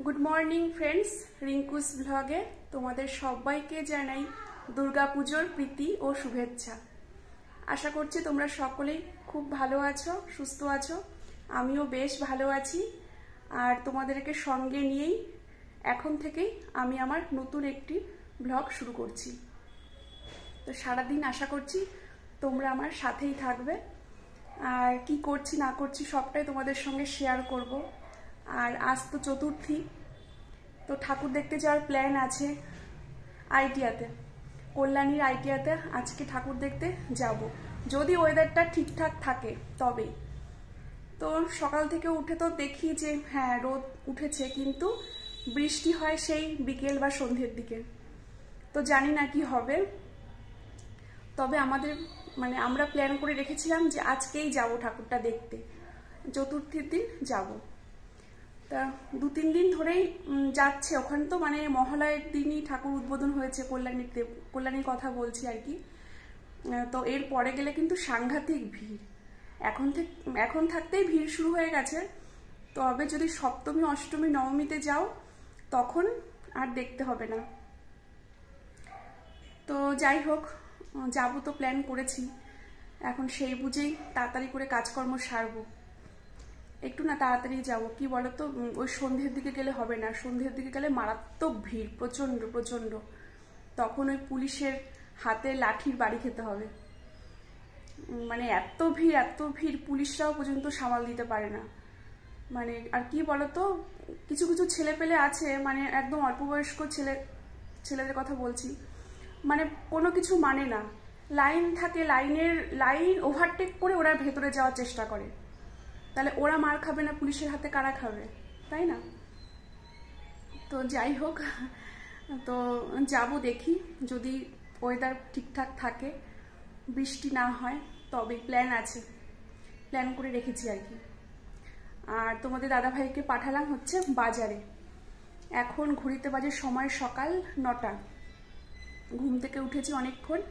Good morning friends, Rinku's ব্লগে তোমাদের সবাইকে জানাই দুর্গাপুজোর প্রীতি ও শুভেচ্ছা। আশা করছি তোমরা সকলেই খুব ভালো আছো, সুস্থ আছো। আমিও বেশ ভালো আছি। আর তোমাদেরকে সঙ্গে নিয়েই এখন থেকেই আমি আমার নতুন একটি ব্লগ শুরু করছি। তো সারাদিন আশা করছি তোমরা আমার সাথেই থাকবে, আর কি করছি না করছি সবটাই তোমাদের সঙ্গে শেয়ার করব। আর আজ তো চতুর্থী, তো ঠাকুর দেখতে যাওয়ার প্ল্যান আছে আইটিয়াতে, কল্যাণীর আইটিয়াতে আজকে ঠাকুর দেখতে যাব, যদি ওয়েদারটা ঠিকঠাক থাকে তবেই। তো সকাল থেকে উঠে তো দেখি যে হ্যাঁ রোদ উঠেছে, কিন্তু বৃষ্টি হয় সেই বিকেল বা সন্ধ্যের দিকে। তো জানি না কি হবে, তবে আমাদের আমরা প্ল্যান করে রেখেছিলাম যে আজকেই যাব ঠাকুরটা দেখতে, চতুর্থীর দিন যাব। তা 2-3 দিন ধরেই যাচ্ছে ওখানে। তো মহালয়ের দিনই ঠাকুর উদ্বোধন হয়েছে কল্যাণীর কথা বলছি আর কি। তো এর পরে গেলে কিন্তু সাংঘাতিক ভিড়, এখন থাকতেই ভিড় শুরু হয়ে গেছে। তবে যদি সপ্তমী, অষ্টমী, নবমীতে যাও তখন আর দেখতে হবে না। তো যাই হোক, যাবো তো প্ল্যান করেছি, এখন সেই বুঝেই তাড়াতাড়ি করে কাজকর্ম সারবো। একটু না তাড়াতাড়ি যাব, কি বলতো, ওই সন্ধ্যের দিকে গেলে হবে না। সন্ধ্যের দিকে গেলে মারাত্মক ভিড়, প্রচন্ড প্রচন্ড। তখন ওই পুলিশের হাতে লাঠির বাড়ি খেতে হবে। এত ভিড় এত ভিড়, পুলিশরাও পর্যন্ত সামাল দিতে পারে না। আর কি বলতো, কিছু কিছু ছেলে পেলে আছে, একদম অল্প বয়স্ক ছেলেদের কথা বলছি, কোনো কিছু মানে না। লাইন থাকে, লাইন ওভারটেক করে ওরা ভেতরে যাওয়ার চেষ্টা করে। তাহলে ওরা মার খাবে না, পুলিশের হাতে কারা খাবে, তাই না? তো যাই হোক, তো যাব, দেখি যদি ওয়েদার ঠিকঠাক থাকে, বৃষ্টি না হয়, তবে প্ল্যান আছে, প্ল্যান করে রেখেছি আর কি। আর তোমাদের দাদাভাইকে পাঠালাম হচ্ছে বাজারে। এখন ঘড়িতে বাজে সময় সকাল 9টা। ঘুম থেকে উঠেছি অনেকক্ষণ,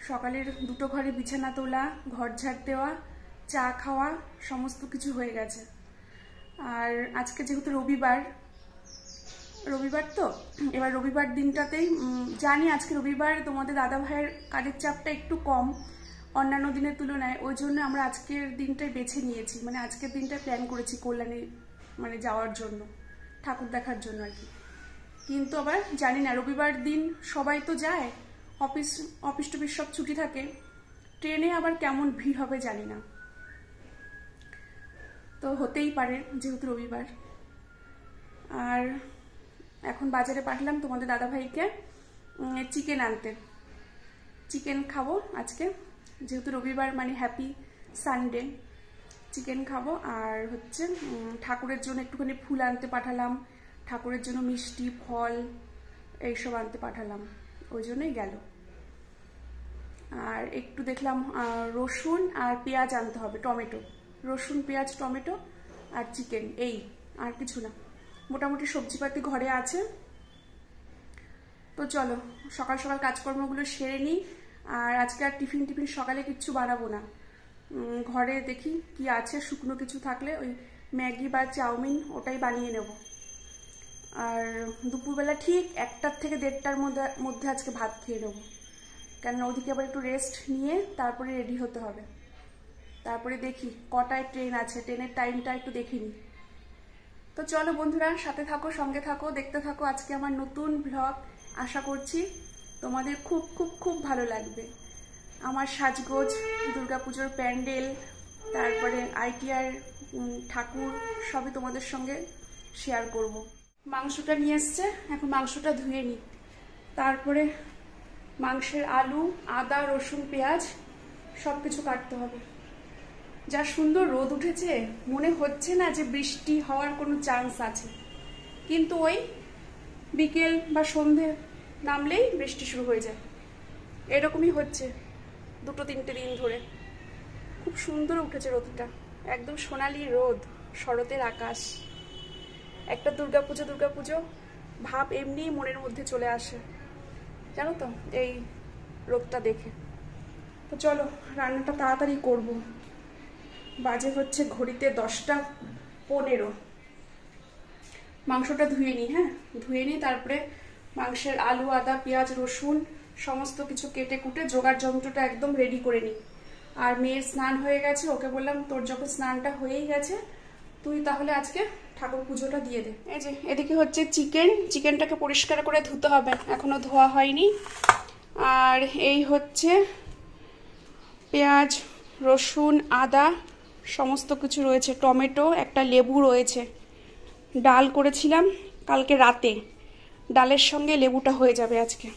সকালের 2টো ঘরে বিছানা তোলা, ঘর ঝাড় দেওয়া, চা খাওয়া, সমস্ত কিছু হয়ে গেছে। আর আজকে যেহেতু রবিবার তো এবার রবিবার দিনটাতেই জানি আজকে রবিবার তোমাদের দাদা ভাইয়ের কাজের চাপটা একটু কম অন্যান্য দিনের তুলনায়, ওই জন্য আমরা আজকের দিনটাই বেছে নিয়েছি। আজকের দিনটা প্ল্যান করেছি কল্যাণী যাওয়ার জন্য, ঠাকুর দেখার জন্য আর কি। কিন্তু আবার জানি না, রবিবার দিন সবাই তো যায়, অফিস টফিস সব ছুটি থাকে, ট্রেনে আবার কেমন ভিড় হবে জানি না। তো হতেই পারে যেহেতু রবিবার। আর এখন বাজারে পাঠালাম তোমাদের দাদাভাইকে চিকেন আনতে। চিকেন খাবো আজকে, যেহেতু রবিবার, হ্যাপি সানডে, চিকেন খাবো। আর হচ্ছে ঠাকুরের জন্য একটুখানি ফুল আনতে পাঠালাম, ঠাকুরের জন্য মিষ্টি, ফল এইসব আনতে পাঠালাম, ওই জন্যই গেল। আর একটু দেখলাম রসুন আর পেঁয়াজ আনতে হবে, টমেটো, রসুন, পেঁয়াজ, টমেটো আর চিকেন, এই, আর কিছু না। মোটামুটি সবজিপাতি ঘরে আছে। তো চলো সকাল সকাল কাজকর্মগুলো সেরে নিই। আর আজকে আর টিফিন সকালে কিচ্ছু বানাবো না। ঘরে দেখি কি আছে, শুকনো কিছু থাকলে ওই ম্যাগি বা চাউমিন ওটাই বানিয়ে নেব। আর দুপুরবেলা ঠিক 1টা থেকে 1:30টার মধ্যে আজকে ভাত খেয়ে নেবো, কেননা ওদিকে আবার একটু রেস্ট নিয়ে তারপরে রেডি হতে হবে। তারপরে দেখি কটায় ট্রেন আছে, ট্রেনের টাইমটা একটু দেখে নিই। তো চলো বন্ধুরা, সাথে থাকো, সঙ্গে থাকো, দেখতে থাকো আজকে আমার নতুন ব্লগ। আশা করছি তোমাদের খুব খুব খুব ভালো লাগবে। আমার সাজগোজ, দুর্গাপুজোর প্যান্ডেল, তারপরে আইটিআর ঠাকুর, সবই তোমাদের সঙ্গে শেয়ার করব। মাংসটা নিয়ে এসছে, এখন মাংসটা ধুয়ে নিই। তারপরে মাংসের আলু, আদা, রসুন, পেঁয়াজ সব কিছু কাটতে হবে। যা সুন্দর রোদ উঠেছে, মনে হচ্ছে না যে বৃষ্টি হওয়ার কোনো চান্স আছে, কিন্তু ওই বিকেল বা সন্ধে নামলেই বৃষ্টি শুরু হয়ে যায়। এরকমই হচ্ছে 2-3টে দিন ধরে। খুব সুন্দর উঠেছে রোদটা, একদম সোনালি রোদ, শরতের আকাশ। একটা দুর্গাপুজো ভাব এমনি মনের মধ্যে চলে আসে, জানো তো, এই রোদটা দেখে। তো চলো রান্নাটা তাড়াতাড়ি করব। বাজে হচ্ছে ঘড়িতে 10টা 15। মাংসটা ধুয়ে নিই। হ্যাঁ, ধুয়ে নিই, তারপরে মাংসের আলু, আদা, পেঁয়াজ, রসুন সমস্ত কিছু কেটে কুটে জোগাড় যন্ত্রটা একদম রেডি করে নিই। আর মেয়ের স্নান হয়ে গেছে, ওকে বললাম তোর যখন স্নানটা হয়েই গেছে তুই তাহলে আজকে ঠাকুর পুজোটা দিয়ে দে। এই যে এদিকে হচ্ছে চিকেনটাকে পরিষ্কার করে ধুতে হবে, এখনো ধোয়া হয়নি। আর এই হচ্ছে পেঁয়াজ, রসুন, আদা সমস্ত কিছু রয়েছে, টমেটো, একটা লেবু রয়েছে। ডাল করেছিলাম কালকে রাতে, ডালের সঙ্গে লেবুটা হয়ে যাবে আজকে।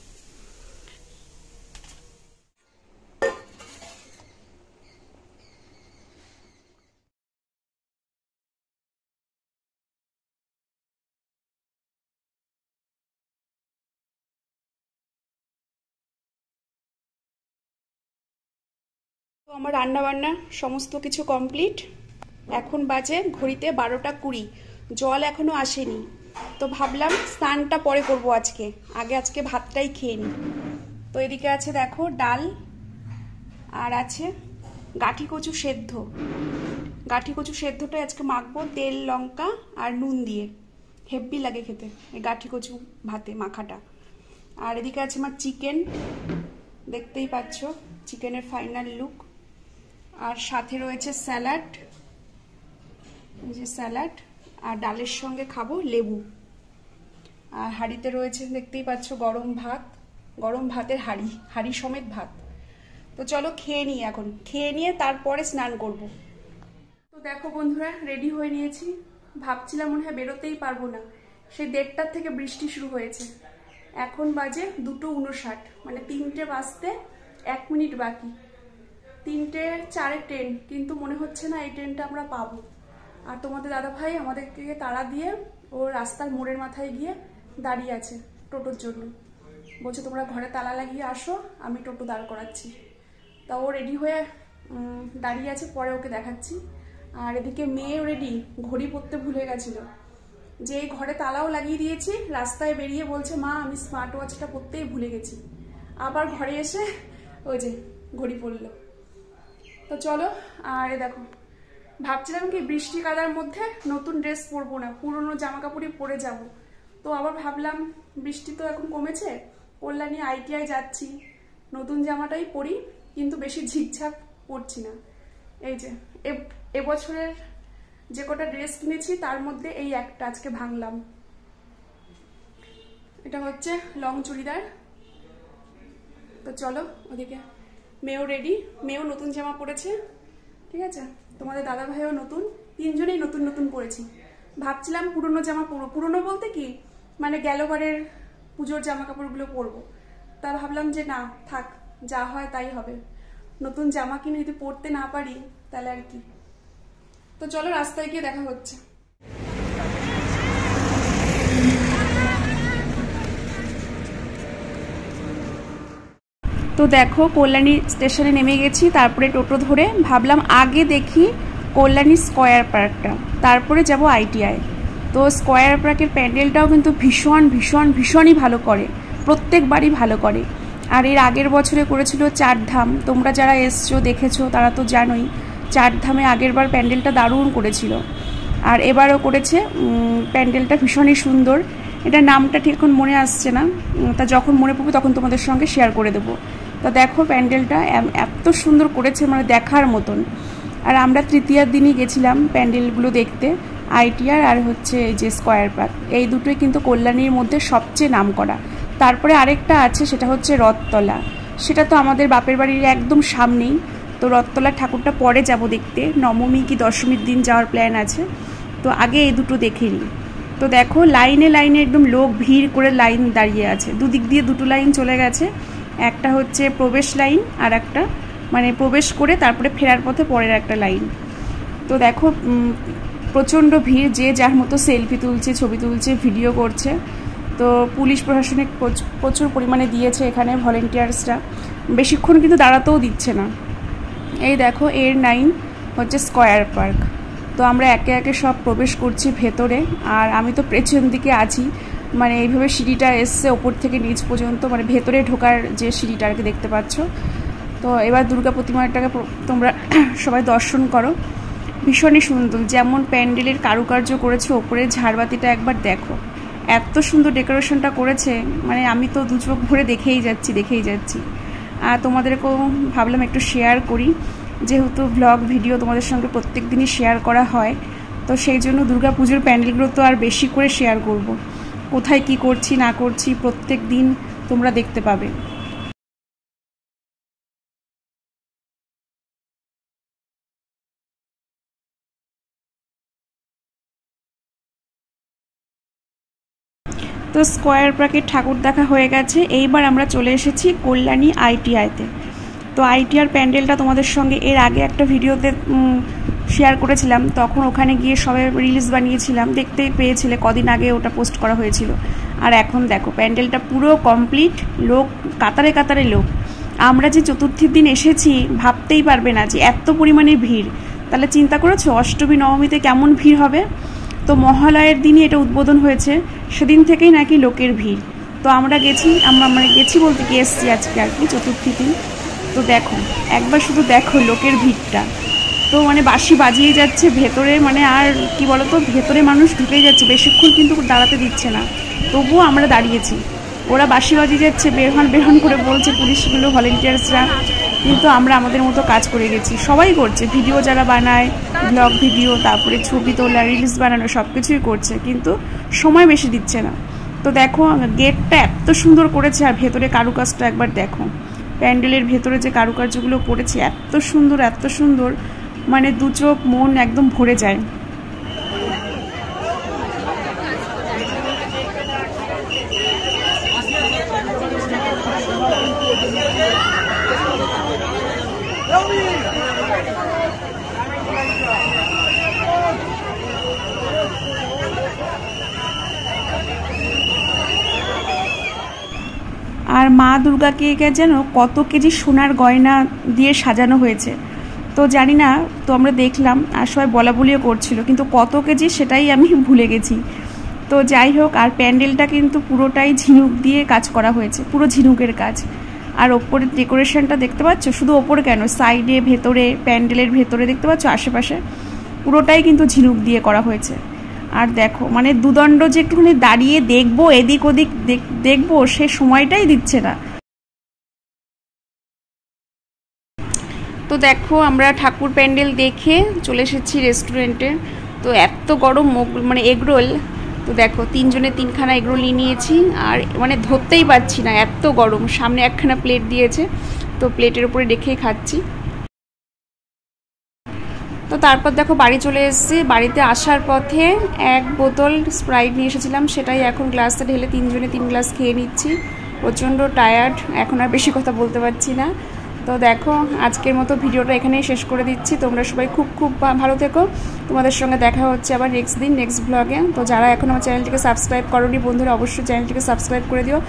তো আমার রান্না বান্না সমস্ত কিছু কমপ্লিট। এখন বাজে ঘড়িতে 12টা 20, জল এখনো আসেনি। তো ভাবলাম স্নানটা পরে করব আজকে, আজকে ভাতটাই খেয়ে নিই। তো এদিকে আছে দেখো ডাল, আর আছে গাঠি কচু সেদ্ধ। গাঠি কচু সেদ্ধটা আজকে মাখবো তেল, লঙ্কা আর নুন দিয়ে, হেব্বি লাগে খেতে এই গাঠি কচু ভাতে মাখাটা। আর এদিকে আছে আমার চিকেন, দেখতেই পাচ্ছ চিকেনের ফাইনাল লুক। আর সাথে রয়েছে স্যালাড, এই যে স্যালাড, আর ডালের সঙ্গে খাবো লেবু। আর হাঁড়িতে রয়েছে দেখতেই পাচ্ছ গরম ভাত, গরম ভাতের হাঁড়ি সমেত ভাত। তো চলো খেয়ে নিই, এখন খেয়ে নিয়ে তারপরে স্নান করব। তো দেখো বন্ধুরা, রেডি হয়ে নিয়েছি। ভাবছিলাম মনে হয় বেরোতেই পারবো না, সেই 1:30টার থেকে বৃষ্টি শুরু হয়েছে। এখন বাজে 2:59, মানে 3টে বাজতে 1 মিনিট বাকি। 3:04 ট্রেন, কিন্তু মনে হচ্ছে না এই ট্রেনটা আমরা পাবো। আর তোমাদের দাদাভাই আমাদেরকে তাড়া দিয়ে ও রাস্তার মোড়ের মাথায় গিয়ে দাঁড়িয়ে আছে টোটোর জন্য, বলছে তোমরা ঘরে তালা লাগিয়ে আসো, আমি টোটো দাঁড় করাচ্ছি। তা ও রেডি হয়ে দাঁড়িয়ে আছে, পরে ওকে দেখাচ্ছি। আর এদিকে মেয়েও রেডি, ঘড়ি পরতে ভুলে গেছিল, যে ঘরে তালাও লাগিয়ে দিয়েছি, রাস্তায় বেরিয়ে বলছে মা আমি স্মার্ট ওয়াচটা পরতেই ভুলে গেছি। আবার ঘরে এসে ওই যে ঘড়ি পরলো। তো চলো, আর দেখো ভাবছিলাম কি বৃষ্টি কাদার মধ্যে নতুন ড্রেস পরবো না, পুরনো জামা কাপড়ই পরে যাব। তো আবার ভাবলাম বৃষ্টি তো এখন কমেছে, কল্যাণী ITI যাচ্ছি, নতুন জামাটাই পরি, কিন্তু বেশি ঝিকঝাক পরছি না। এই যে এবছরের যে কটা ড্রেস কিনেছি তার মধ্যে এই একটা আজকে ভাঙলাম। এটা হচ্ছে লং চুড়িদার। তো চলো, ওদিকে মেয়েও রেডি, মেয়েও নতুন জামা পরেছে, ঠিক আছে, তোমাদের দাদা ভাইও নতুন, 3জনেই নতুন নতুন পরেছি। ভাবছিলাম পুরনো জামা পরবো, পুরনো বলতে কি মানে গেলবারের পুজোর জামা কাপড়গুলো পরবো। তা ভাবলাম যে না থাক, যা হয় তাই হবে, নতুন জামা কিনে যদি পরতে না পারি তাহলে আর কি। তো চলো রাস্তায় গিয়ে দেখা হচ্ছে। তো দেখো কল্যাণী স্টেশনে নেমে গেছি, তারপরে টোটো ধরে ভাবলাম আগে দেখি কল্যাণী স্কয়ার পার্কটা, তারপরে যাব ITI। তো স্কয়ার পার্কের প্যান্ডেলটাও কিন্তু ভীষণ ভীষণ ভীষণই ভালো করে, প্রত্যেকবারই ভালো করে। আর এর আগের বছরে করেছিল 4 ধাম, তোমরা যারা এসছো দেখেছো তারা তো জানোই, 4 ধামে আগের বার প্যান্ডেলটা দারুণ করেছিল। আর এবারও করেছে, প্যান্ডেলটা ভীষণই সুন্দর। এটা নামটা ঠিক এখন মনে আসছে না, তা যখন মনে পড়বে তখন তোমাদের সঙ্গে শেয়ার করে দেবো। তো দেখো প্যান্ডেলটা এত সুন্দর করেছে, মানে দেখার মতন। আর আমরা তৃতীয়ার দিনই গেছিলাম প্যান্ডেলগুলো দেখতে, ITI আর হচ্ছে এই যে স্কয়ার পার্ক, এই দুটোই কিন্তু কল্যাণীর মধ্যে সবচেয়ে নাম করা। তারপরে আরেকটা আছে, সেটা হচ্ছে রথতলা, সেটা তো আমাদের বাপের বাড়ির একদম সামনেই। তো রথতলা ঠাকুরটা পরে যাব দেখতে, নবমী কি দশমীর দিন যাওয়ার প্ল্যান আছে। তো আগে এই দুটো দেখে নিই। তো দেখো লাইনে লাইনে একদম লোক ভিড় করে লাইন দাঁড়িয়ে আছে, দুদিক দিয়ে দুটো লাইন চলে গেছে, একটা হচ্ছে প্রবেশ লাইন আর একটা মানে প্রবেশ করে তারপরে ফেরার পথে পরের একটা লাইন। তো দেখো প্রচণ্ড ভিড়, যে যার মতো সেলফি তুলছে, ছবি তুলছে, ভিডিও করছে। তো পুলিশ প্রশাসনিক প্রচুর পরিমাণে দিয়েছে এখানে ভলেন্টিয়ার্সরা, বেশিক্ষণ কিন্তু দাঁড়াতেও দিচ্ছে না। এই দেখো এর 9 হচ্ছে স্কয়ার পার্ক। তো আমরা একে একে সব প্রবেশ করছি ভেতরে, আর আমি তো পেছন দিকে আছি, মানে এইভাবে সিঁড়িটা এসছে ওপর থেকে নিচ পর্যন্ত, মানে ভেতরে ঢোকার যে সিঁড়িটা আর কি দেখতে পাচ্ছ। তো এবার দুর্গা প্রতিমাটাকে তোমরা সবাই দর্শন করো। ভীষণই সুন্দর। যেমন প্যান্ডেলের কারুকার্য করেছে, ওপরের ঝাড়বাতিটা একবার দেখো, এত সুন্দর ডেকোরেশনটা করেছে, মানে আমি তো দু চোখ ভরে দেখেই যাচ্ছি। আর তোমাদেরকেও ভাবলাম একটু শেয়ার করি, যেহেতু ব্লগ ভিডিও তোমাদের সঙ্গে প্রত্যেক দিনই শেয়ার করা হয়, তো সেই জন্য দুর্গাপুজোর প্যান্ডেলগুলো তো আর বেশি করে শেয়ার করব। কোথায় কি করছি না করছি প্রত্যেক দিন তোমরা দেখতে পাবে। তো স্কোয়ার ব্র্যাকেট ঠাকুর দেখা হয়ে গেছে। এইবার আমরা চলে এসেছি কল্যাণী ITIতে। তো ITIর প্যান্ডেলটা তোমাদের সঙ্গে এর আগে একটা ভিডিওতে শেয়ার করেছিলাম, তখন ওখানে গিয়ে সবাই রিলস বানিয়েছিলাম, দেখতে পেয়েছিলে কদিন আগে ওটা পোস্ট করা হয়েছিল। আর এখন দেখো প্যান্ডেলটা পুরো কমপ্লিট, লোক কাতারে কাতারে লোক। আমরা যে চতুর্থীর দিন এসেছি ভাবতেই পারবে না যে এত পরিমাণে ভিড়। তাহলে চিন্তা করেছো অষ্টমী নবমীতে কেমন ভিড় হবে। তো মহালয়ের দিনই এটা উদ্বোধন হয়েছে, সেদিন থেকেই নাকি লোকের ভিড়। তো আমরা গেছি বলতে কি এসছি আজকে আর কি চতুর্থী দিন। তো দেখো একবার শুধু দেখো লোকের ভিড়টা, তো মানে বাঁশি বাজিয়ে যাচ্ছে ভেতরে, মানে আর কি বলতো ভেতরে মানুষ ঢুকেই যাচ্ছে, বেশিক্ষণ কিন্তু দাঁড়াতে দিচ্ছে না, তবুও আমরা দাঁড়িয়েছি। ওরা বাঁশি বাজিয়ে যাচ্ছে, বেরহন করে বলছে পুলিশগুলো, ভলেন্টিয়ার্সরা, কিন্তু আমরা আমাদের মতো কাজ করে গেছি। সবাই করছে, ভিডিও যারা বানায়, ব্লগ ভিডিও, তারপরে ছবি তোলা, রিলস বানানো, সব কিছুই করছে, কিন্তু সময় বেশি দিচ্ছে না। তো দেখো গেটটা এত সুন্দর করেছে, আর ভেতরে কারুকাজটা একবার দেখো, প্যান্ডেলের ভেতরে যে কারুকার্যগুলো করেছে এত সুন্দর, মানে দু চোখ মন একদম ভরে যায়। আর মা দুর্গাকে যেন কত কেজি সোনার গয়না দিয়ে সাজানো হয়েছে, তো জানি না, তো আমরা দেখলাম আর সবাই বলা বলিও করছিল, কিন্তু কত কেজি সেটাই আমি ভুলে গেছি। তো যাই হোক, আর প্যান্ডেলটা কিন্তু পুরোটাই ঝিনুক দিয়ে কাজ করা হয়েছে, পুরো ঝিনুকের কাজ। আর ওপরের ডেকোরেশনটা দেখতে পাচ্ছ, শুধু ওপরে কেন, সাইডে, ভেতরে, প্যান্ডেলের ভেতরে দেখতে পাচ্ছ, আশেপাশে পুরোটাই কিন্তু ঝিনুক দিয়ে করা হয়েছে। আর দেখো মানে দুদণ্ড যে একটুখানি দাঁড়িয়ে দেখবো, এদিক ওদিক দেখবো, সে সময়টাই দিচ্ছে না। তো দেখো আমরা ঠাকুর প্যান্ডেল দেখে চলে এসেছি রেস্টুরেন্টে। তো এত গরম, মানে এগরোল, তো দেখো তিনজনে তিনখানা এগরোল নিয়েছি, আর মানে ধরতেই পারছি না, এত গরম। সামনে একখানা প্লেট দিয়েছে, তো প্লেটের উপরে রেখেই খাচ্ছি। তো তারপর দেখো বাড়ি চলে এসেছি। বাড়িতে আসার পথে এক বোতল স্প্রাইট নিয়ে এসেছিলাম, সেটাই এখন গ্লাসে ঢেলে তিনজনে 3 গ্লাস খেয়ে নিচ্ছি। প্রচণ্ড টায়ার্ড, এখন আর বেশি কথা বলতে পারছি না। তো দেখো আজকের মতো ভিডিওটা এখানেই শেষ করে দিচ্ছি। তোমরা সবাই খুব ভালো থেকো। তোমাদের সঙ্গে দেখা হচ্ছে আবার নেক্সট ব্লগে। তো যারা এখন আমার চ্যানেলটিকে সাবস্ক্রাইব করোনি বন্ধুরা, অবশ্যই চ্যানেলটিকে সাবস্ক্রাইব করে দিও।